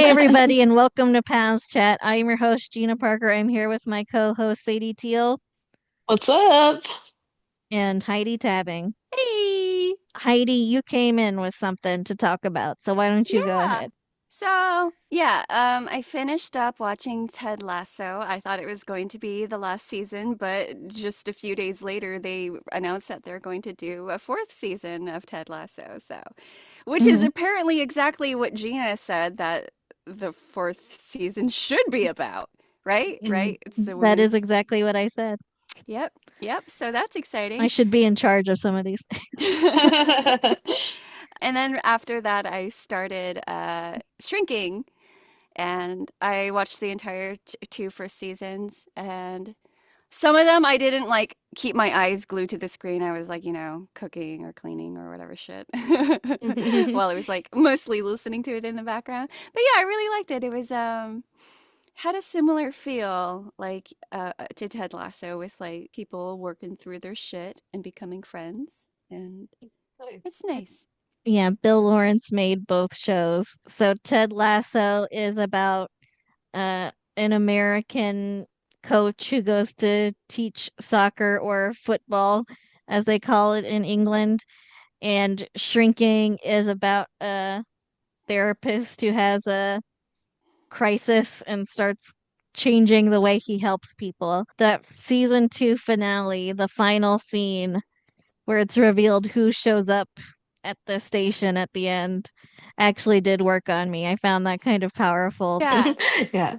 Hey, everybody, and welcome to Pals Chat. I am your host, Gina Parker. I'm here with my co host, Sadie Teal What's up? and Heidi Tabbing. Hey. Heidi, you came in with something to talk about, so why don't you go Yeah. ahead? I finished up watching Ted Lasso. I thought it was going to be the last season, but just a few days later, they announced that they're going to do a fourth season of Ted Lasso. Which is Mhm. apparently exactly what Gina said that the fourth season should be about, right? Mm, Right? So when that is this, exactly what I said. yep, yep. So that's I exciting. should be in charge of some of these. And then after that, I started shrinking, and I watched the entire two first seasons. And some of them I didn't like keep my eyes glued to the screen. I was like, cooking or cleaning or whatever shit, while I was like mostly listening to it in the background. But yeah, I really liked it. It was had a similar feel like to Ted Lasso, with like people working through their shit and becoming friends, and Nice. it's nice. Yeah, Bill Lawrence made both shows. So Ted Lasso is about an American coach who goes to teach soccer or football, as they call it in England. And Shrinking is about a therapist who has a crisis and starts changing the way he helps people. That season two finale, the final scene where it's revealed who shows up at the station at the end, actually did work on me. I found that kind of powerful. Yeah. Yeah.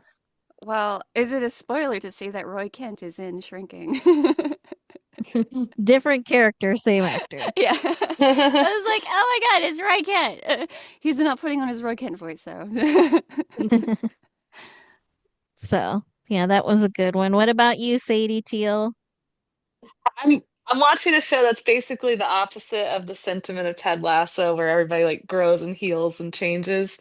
Well, is it a spoiler to say that Roy Kent is in Shrinking? Different character, same actor. Yeah. I was like, oh my God, it's Roy Kent. He's not putting on his Roy Kent voice, though. So, yeah, that was a good one. What about you, Sadie Teal? I'm watching a show that's basically the opposite of the sentiment of Ted Lasso, where everybody like grows and heals and changes.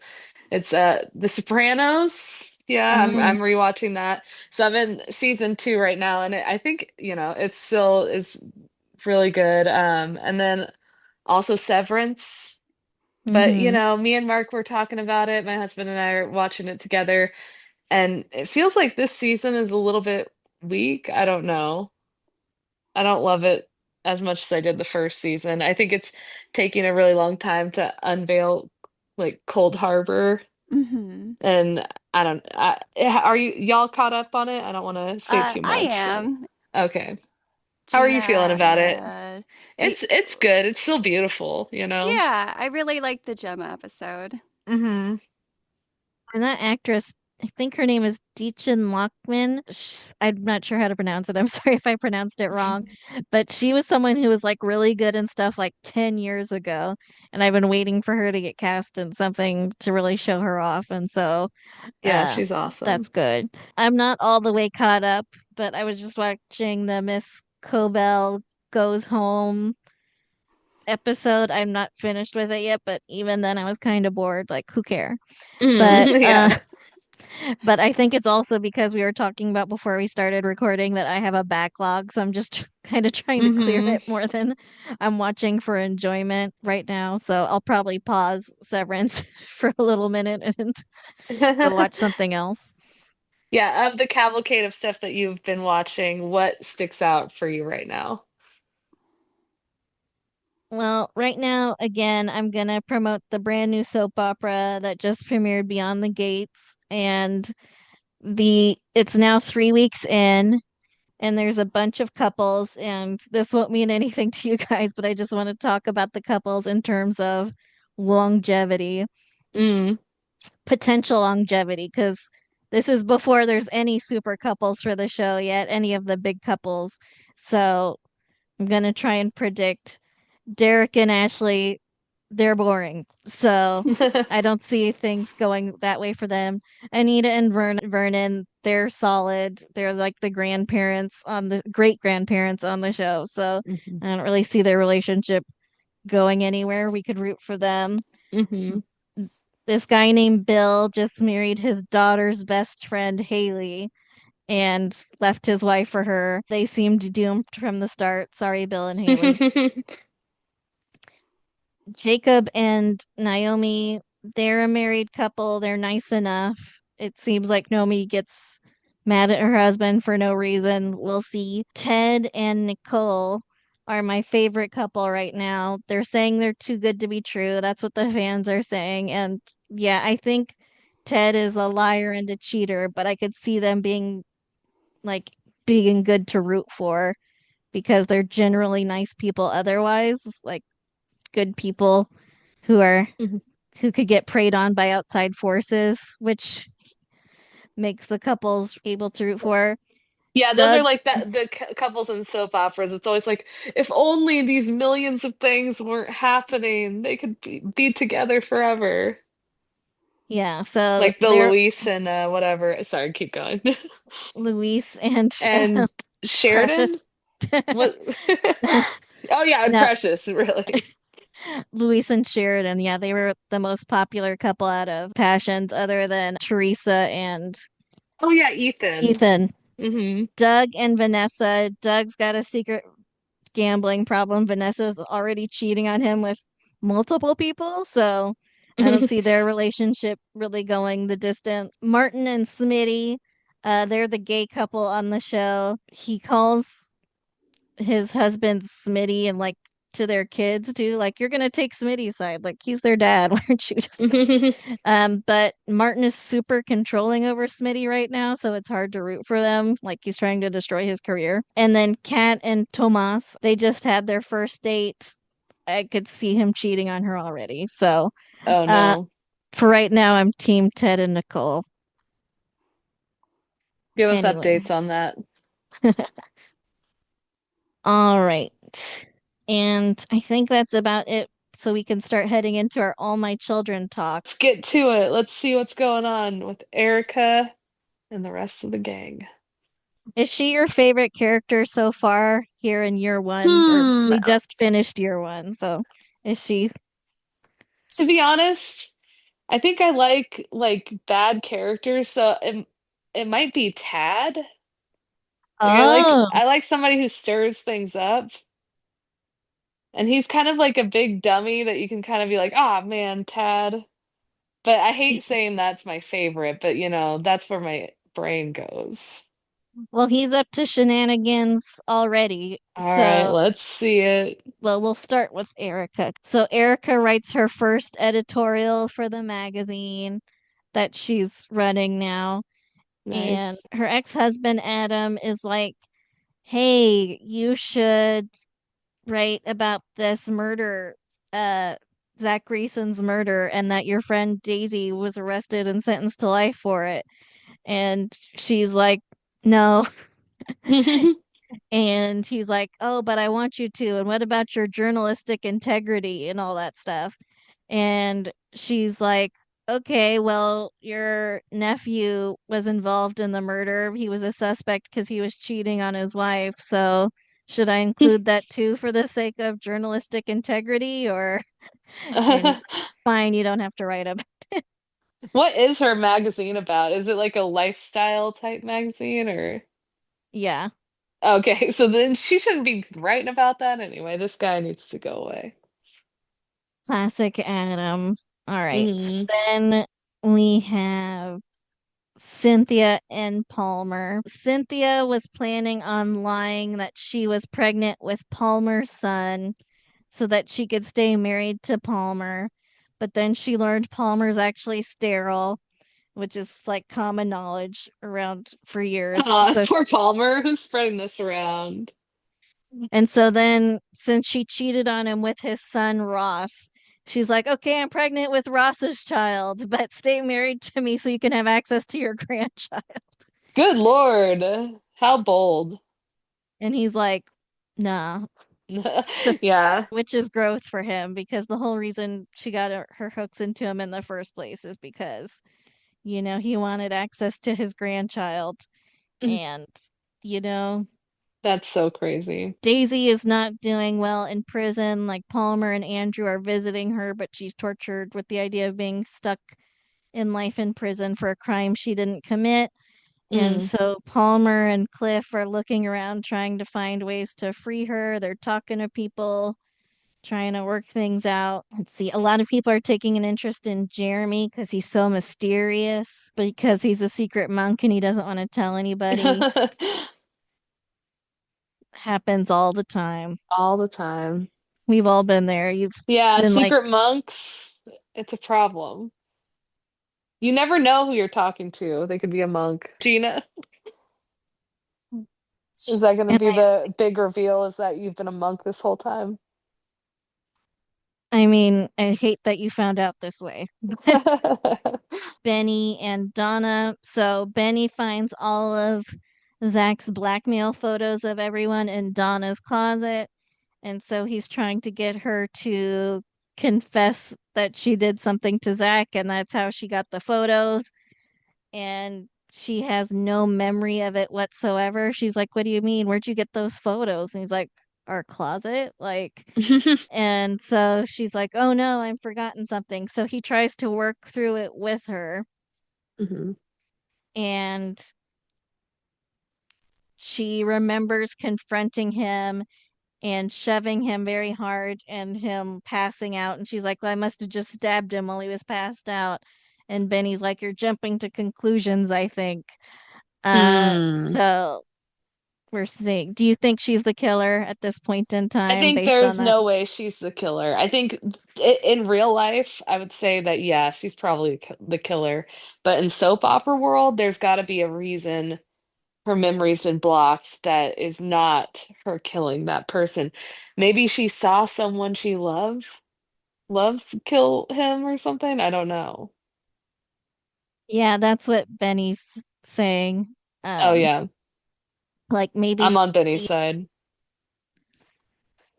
It's The Sopranos. Yeah, I'm Mm, rewatching that. So I'm in season 2 right now, and I think, it still is really good. And then also Severance. But, hmm me and Mark were talking about it. My husband and I are watching it together. And it feels like this season is a little bit weak. I don't know. I don't love it as much as I did the first season. I think it's taking a really long time to unveil like Cold Harbor. Hmm. And are y'all caught up on it? I don't want to say too I much. am. Okay. How are you feeling about it? Gina, do It's good. It's still beautiful, you know? yeah, I really liked the Gemma episode. Hmm. And that actress, I think her name is Deechin Lockman. I'm not sure how to pronounce it. I'm sorry if I pronounced it wrong. But she was someone who was like really good in stuff like 10 years ago. And I've been waiting for her to get cast in something to really show her off. And so Yeah, uh she's awesome. that's good. I'm not all the way caught up, but I was just watching the Miss Cobell Goes Home episode. I'm not finished with it yet, but even then I was kind of bored. Like, who care? But Yeah. but I think it's also because we were talking about before we started recording that I have a backlog, so I'm just kind of trying to clear Hmm. it more than I'm watching for enjoyment right now. So I'll probably pause Severance for a little minute and go watch something else. Yeah, of the cavalcade of stuff that you've been watching, what sticks out for you right now? Well, right now, again, I'm gonna promote the brand new soap opera that just premiered, Beyond the Gates, and the it's now 3 weeks in, and there's a bunch of couples, and this won't mean anything to you guys, but I just want to talk about the couples in terms of longevity, Mm. potential longevity, because this is before there's any super couples for the show yet, any of the big couples. So I'm gonna try and predict Derek and Ashley, they're boring. So I don't see things going that way for them. Anita and Vernon, they're solid. They're like the grandparents on the great grandparents on the show. So Mhm. I don't really see their relationship going anywhere. We could root for them. Mhm. This guy named Bill just married his daughter's best friend, Haley, and left his wife for her. They seemed doomed from the start. Sorry, Bill and Haley. Jacob and Naomi, they're a married couple. They're nice enough. It seems like Nomi gets mad at her husband for no reason. We'll see. Ted and Nicole are my favorite couple right now. They're saying they're too good to be true. That's what the fans are saying. And yeah, I think Ted is a liar and a cheater, but I could see them like being good to root for because they're generally nice people otherwise, like good people who are Mhm. who could get preyed on by outside forces, which makes the couples able to root for. Yeah, those Doug, are like the couples in soap operas. It's always like, if only these millions of things weren't happening, they could be together forever. yeah, so Like the they're Luis and whatever. Sorry, keep going. Luis and And Sheridan? Precious. What? Oh yeah, and No, Precious, really. Luis and Sheridan. Yeah, they were the most popular couple out of Passions, other than Teresa and Oh yeah, Ethan. Ethan. Hmm. Doug and Vanessa. Doug's got a secret gambling problem. Vanessa's already cheating on him with multiple people, so I don't see their relationship really going the distant. Martin and Smitty, they're the gay couple on the show. He calls his husband Smitty and like to their kids too, like you're gonna take Smitty's side, like he's their dad, why aren't you just but Martin is super controlling over Smitty right now, so it's hard to root for them. Like he's trying to destroy his career. And then Kat and Tomas, they just had their first date. I could see him cheating on her already. So Oh uh no. for right now I'm team Ted and Nicole. Give us Anyway. updates on that. All right. And I think that's about it. So we can start heading into our All My Children talk. Let's get to it. Let's see what's going on with Erica and the rest of the gang. Is she your favorite character so far here in year one? Or Hmm. we just finished year one, so is she? To be honest, I think I like bad characters, so it might be Tad. Like Oh, I like somebody who stirs things up. And he's kind of like a big dummy that you can kind of be like, ah, man, Tad. But I hate saying that's my favorite, but that's where my brain goes. well, he's up to shenanigans already. All right, So, let's see it. well, we'll start with Erica. So, Erica writes her first editorial for the magazine that she's running now. And Nice. her ex-husband Adam is like, "Hey, you should write about this murder, uh Zach Greason's murder, and that your friend Daisy was arrested and sentenced to life for it." And she's like, "No." And he's like, "Oh, but I want you to. And what about your journalistic integrity and all that stuff?" And she's like, "Okay, well, your nephew was involved in the murder. He was a suspect because he was cheating on his wife. So should I include that too for the sake of journalistic integrity?" Or, and he's like, "Fine, you don't have to write about." What is her magazine about? Is it like a lifestyle type magazine or? Yeah, Okay, so then she shouldn't be writing about that anyway. This guy needs to go away. classic Adam. All right. So Hmm. then we have Cynthia and Palmer. Cynthia was planning on lying that she was pregnant with Palmer's son so that she could stay married to Palmer. But then she learned Palmer's actually sterile, which is like common knowledge around for years. Aw, poor Palmer, who's spreading this around. And so then, since she cheated on him with his son Ross, she's like, "Okay, I'm pregnant with Ross's child, but stay married to me so you can have access to your grandchild." Good Lord. How bold. And he's like, "Nah." So, Yeah. which is growth for him because the whole reason she got her hooks into him in the first place is because, he wanted access to his grandchild. And, you know, That's so crazy. Daisy is not doing well in prison. Like Palmer and Andrew are visiting her, but she's tortured with the idea of being stuck in life in prison for a crime she didn't commit. And Mm. so Palmer and Cliff are looking around trying to find ways to free her. They're talking to people, trying to work things out. Let's see. A lot of people are taking an interest in Jeremy because he's so mysterious, because he's a secret monk and he doesn't want to tell anybody. Happens all the time. All the time. We've all been there. You've Yeah, been like, secret monks, it's a problem. You never know who you're talking to. They could be a monk. Gina, is that going to and be the big reveal? Is that you've been a monk this whole time? I mean, I hate that you found out this way. But Benny and Donna. So Benny finds all of Zach's blackmail photos of everyone in Donna's closet. And so he's trying to get her to confess that she did something to Zach, and that's how she got the photos. And she has no memory of it whatsoever. She's like, "What do you mean? Where'd you get those photos?" And he's like, "Our closet." Like, and so she's like, "Oh no, I've forgotten something." So he tries to work through it with her, Mhm. and she remembers confronting him and shoving him very hard and him passing out. And she's like, "Well, I must have just stabbed him while he was passed out." And Benny's like, "You're jumping to conclusions, I think." Hmm. So we're seeing, do you think she's the killer at this point in I time think based on there's that? no way she's the killer. I think in real life, I would say that yeah, she's probably the killer. But in soap opera world, there's got to be a reason her memory's been blocked that is not her killing that person. Maybe she saw someone she loves kill him or something. I don't know. Yeah, that's what Benny's saying. Oh Um, yeah, like I'm maybe on Benny's side.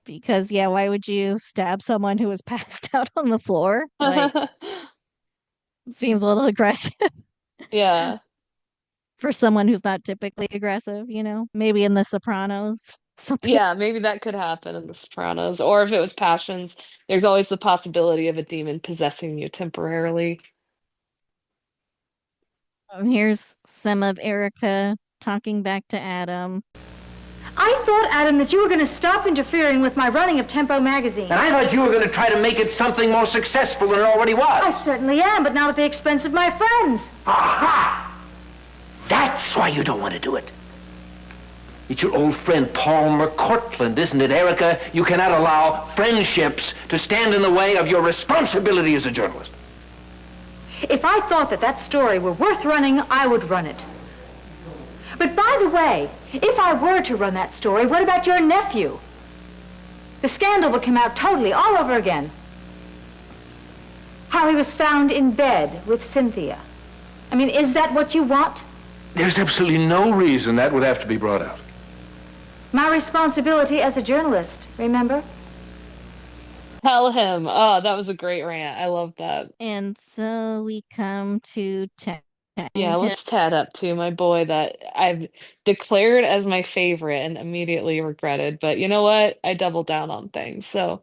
because yeah, why would you stab someone who was passed out on the floor? Like, seems a little aggressive Yeah. for someone who's not typically aggressive, you know? Maybe in The Sopranos, something. Yeah, maybe that could happen in The Sopranos. Or if it was passions, there's always the possibility of a demon possessing you temporarily. Here's some of Erica talking back to Adam. I thought, Adam, that you were going to stop interfering with my running of Tempo magazine. And I thought you were going to try to make it something more successful than it already I was. certainly am, but not at the expense of my friends. Aha! That's why you don't want to do it. It's your old friend Palmer Cortland, isn't it, Erica? You cannot allow friendships to stand in the way of your responsibility as a journalist. If I thought that that story were worth running, I would run it. But by the way, if I were to run that story, what about your nephew? The scandal would come out totally all over again. How he was found in bed with Cynthia. I mean, is that what you want? There's absolutely no reason that would have to be brought out. My responsibility as a journalist, remember? Tell him. Oh, that was a great rant. I love that. And so we come to Ted Yeah, and him. what's Tad up to? My boy that I've declared as my favorite and immediately regretted. But you know what? I doubled down on things. So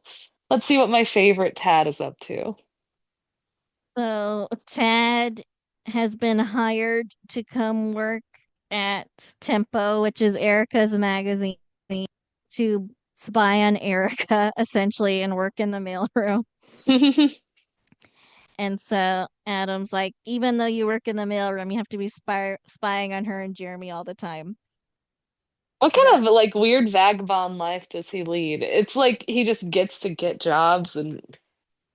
let's see what my favorite Tad is up to. So Tad has been hired to come work at Tempo, which is Erica's magazine, to spy on Erica essentially and work in the mailroom. And so Adam's like, even though you work in the mailroom, you have to be spying on her and Jeremy all the time. What So kind of like weird vagabond life does he lead? It's like he just gets to get jobs and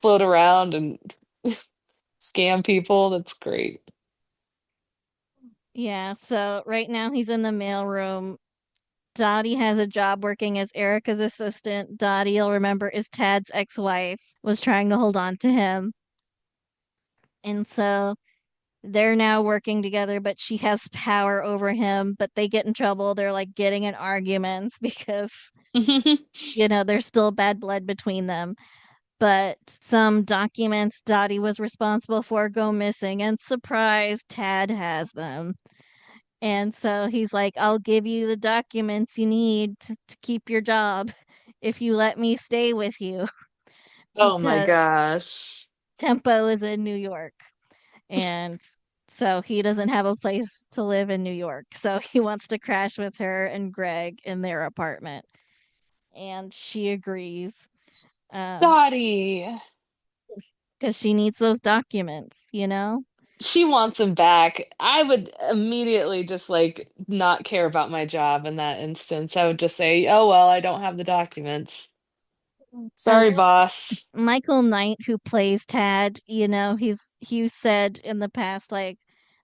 float around and scam people. That's great. yeah, so right now he's in the mailroom. Dottie has a job working as Erica's assistant. Dottie, you'll remember, is Tad's ex-wife, was trying to hold on to him. And so they're now working together, but she has power over him, but they get in trouble. They're like getting in arguments because, there's still bad blood between them. But some documents Dottie was responsible for go missing, and surprise, Tad has them. And so he's like, "I'll give you the documents you need to keep your job if you let me stay with you," Oh my because gosh. Tempo is in New York. And so he doesn't have a place to live in New York. So he wants to crash with her and Greg in their apartment. And she agrees. um, Dottie. because she needs those documents, you know? She wants him back. I would immediately just like not care about my job in that instance. I would just say, "Oh well, I don't have the documents. I Sorry, will. boss." Michael Knight, who plays Tad, he said in the past, like,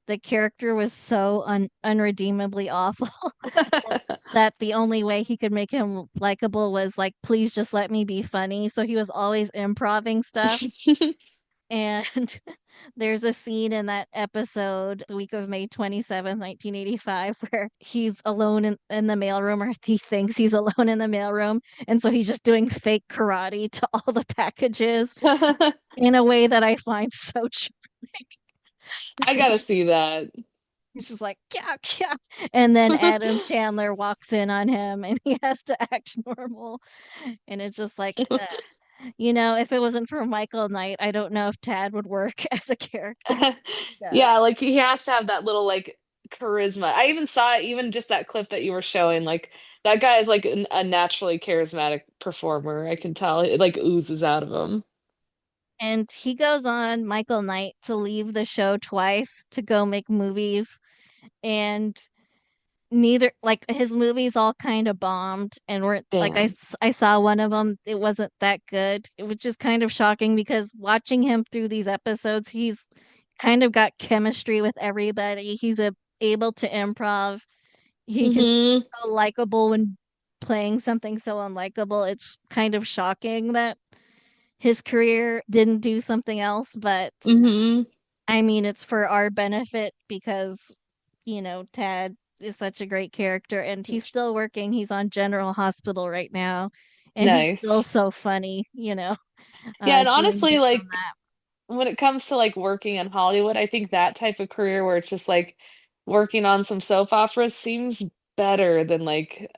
the character was so unredeemably awful that the only way he could make him likable was like, please just let me be funny. So he was always improving stuff. And there's a scene in that episode, the week of May 27th, 1985, where he's alone in the mailroom, or he thinks he's alone in the mailroom. And so he's just doing fake karate to all the packages in a way that I find so I gotta see that. He's just like, yeah, yeah. And then Adam Chandler walks in on him and he has to act normal. And it's just like, if it wasn't for Michael Knight, I don't know if Tad would work as a character. Yeah. Yeah, like he has to have that little like charisma. I even saw it, even just that clip that you were showing. Like that guy is like a naturally charismatic performer. I can tell it like oozes out of him. And he goes on, Michael Knight, to leave the show twice to go make movies. And neither, like, his movies all kind of bombed and were like, Damn. I saw one of them, it wasn't that good. It was just kind of shocking because watching him through these episodes, he's kind of got chemistry with everybody. Able to improv. He can be Hmm. so likable when playing something so unlikable. It's kind of shocking that his career didn't do something else, but Hmm. I mean, it's for our benefit because, Tad is such a great character and he's still working. He's on General Hospital right now and he's still Nice. so funny, Yeah, and doing honestly, bits on like when it comes to like working in Hollywood, I think that type of career where it's just like working on some soap operas seems better than like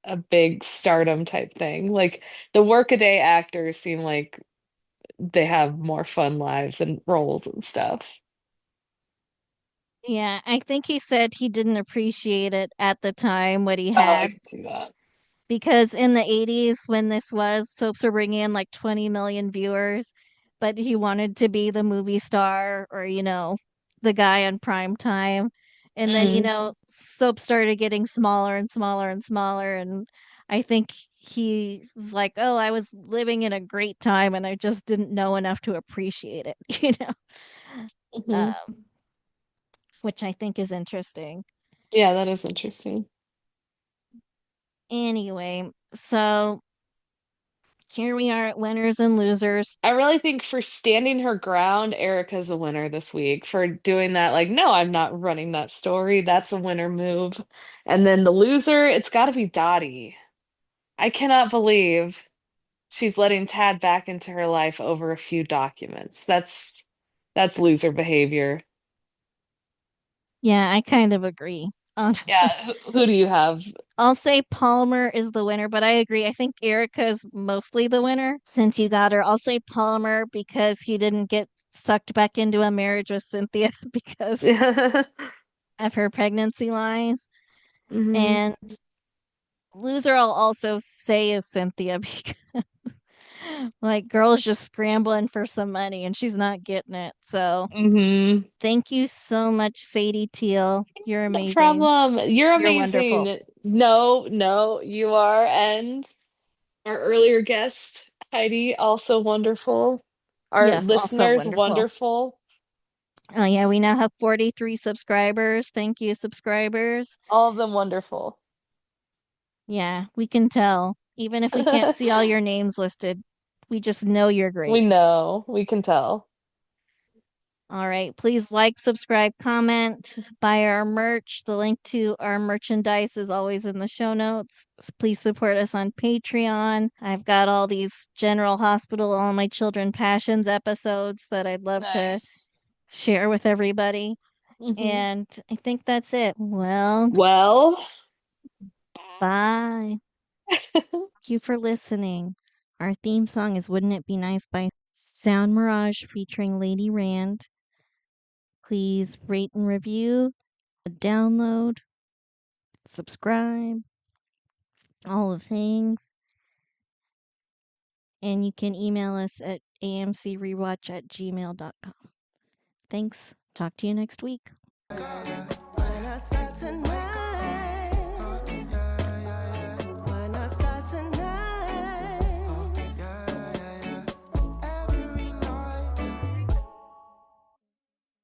a big stardom type thing. Like the workaday actors seem like they have more fun lives and roles and stuff. Yeah, I think he said he didn't appreciate it at the time what he Oh, I had can see that. because in the 80s when this was, soaps were bringing in like 20 million viewers, but he wanted to be the movie star or, the guy on prime time. And then, Mm, soap started getting smaller and smaller and smaller. And I think he was like, oh, I was living in a great time and I just didn't know enough to appreciate it, hmm. um, which I think is interesting. Yeah, that is interesting. Anyway, so here we are at winners and losers. I really think for standing her ground, Erica's a winner this week. For doing that, like, no, I'm not running that story. That's a winner move. And then the loser, it's got to be Dottie. I cannot believe she's letting Tad back into her life over a few documents. That's loser behavior. Yeah, I kind of agree, honestly. Yeah, who do you have? I'll say Palmer is the winner, but I agree. I think Erica's mostly the winner since you got her. I'll say Palmer because he didn't get sucked back into a marriage with Cynthia because of her pregnancy lies. Hmm. And loser, I'll also say is Cynthia because, like, girl's just scrambling for some money and she's not getting it. So Hmm. thank you so much, Sadie Teal. You're No amazing. problem. You're You're wonderful. amazing. No, no, you are. And our earlier guest, Heidi, also wonderful. Our Yes, also listeners, wonderful. wonderful. Oh, yeah, we now have 43 subscribers. Thank you, subscribers. All of them wonderful. Yeah, we can tell. Even if we can't see all your names listed, we just know you're We great. know, we can tell. All right, please like, subscribe, comment, buy our merch. The link to our merchandise is always in the show notes. Please support us on Patreon. I've got all these General Hospital, All My Children Passions episodes that I'd love to Nice. share with everybody. Hmm. And I think that's it. Well, Well, bye. Thank you for listening. Our theme song is Wouldn't It Be Nice by Sound Mirage featuring Lady Rand. Please rate and review, download, subscribe, all the things. and you can email us at amcrewatch@gmail.com. Thanks. Talk to you next week.